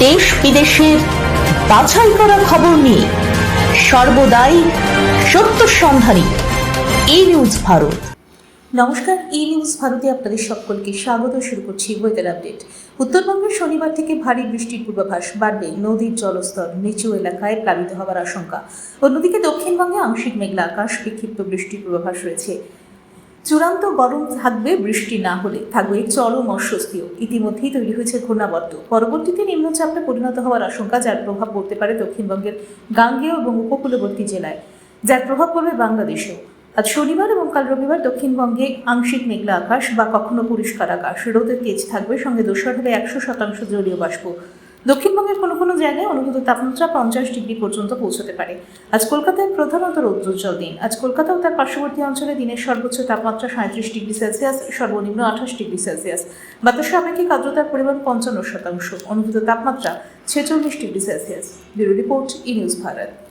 দেশ বিদেশের বাছাই করা খবর নিয়ে সর্বদাই সত্য সন্ধানী ই নিউজ ভারত। নমস্কার, ই নিউজ ভারতে আপনাদের সকলকে স্বাগত। শুরু করছি ওয়েদার আপডেট। উত্তরবঙ্গের শনিবার থেকে ভারী বৃষ্টির পূর্বাভাস, বাড়বে নদীর জলস্তর, নিচু এলাকায় প্লাবিত হওয়ার আশঙ্কা। অন্যদিকে দক্ষিণবঙ্গে আংশিক মেঘলা আকাশ, বিক্ষিপ্ত বৃষ্টির পূর্বাভাস রয়েছে। চূড়ান্ত গরম থাকবে, বৃষ্টি না হলে থাকবে চরম অস্বস্তিও। ইতিমধ্যেই তৈরি হয়েছে ঘূর্ণাবর্ত, পরবর্তীতে নিম্নচাপে পরিণত হওয়ার আশঙ্কা, যার প্রভাব পড়তে পারে দক্ষিণবঙ্গের গাঙ্গেয় এবং উপকূলবর্তী জেলায়, যার প্রভাব পড়বে বাংলাদেশেও। আজ শনিবার এবং কাল রবিবার দক্ষিণবঙ্গে আংশিক মেঘলা আকাশ বা কখনো পরিষ্কার আকাশ, রোদের তেজ থাকবে, সঙ্গে দোসর হবে 100% জলীয় বাষ্প। দক্ষিণবঙ্গের কোনো কোনো জায়গায় অনুভূত তাপমাত্রা 50 ডিগ্রি পর্যন্ত পৌঁছতে পারে। আজ কলকাতায় প্রধানত রৌদ্রোজ্জ্বল দিন। আজ কলকাতা ও তার পার্শ্ববর্তী অঞ্চলে দিনের সর্বোচ্চ তাপমাত্রা 37 ডিগ্রি সেলসিয়াস, সর্বনিম্ন 28 ডিগ্রি সেলসিয়াস। বাতাসে আপেক্ষিক আর্দ্রতার পরিমাণ 55%, অনুভূত তাপমাত্রা 46 ডিগ্রি সেলসিয়াস। ব্যুরো রিপোর্ট, ই নিউজ ভারত।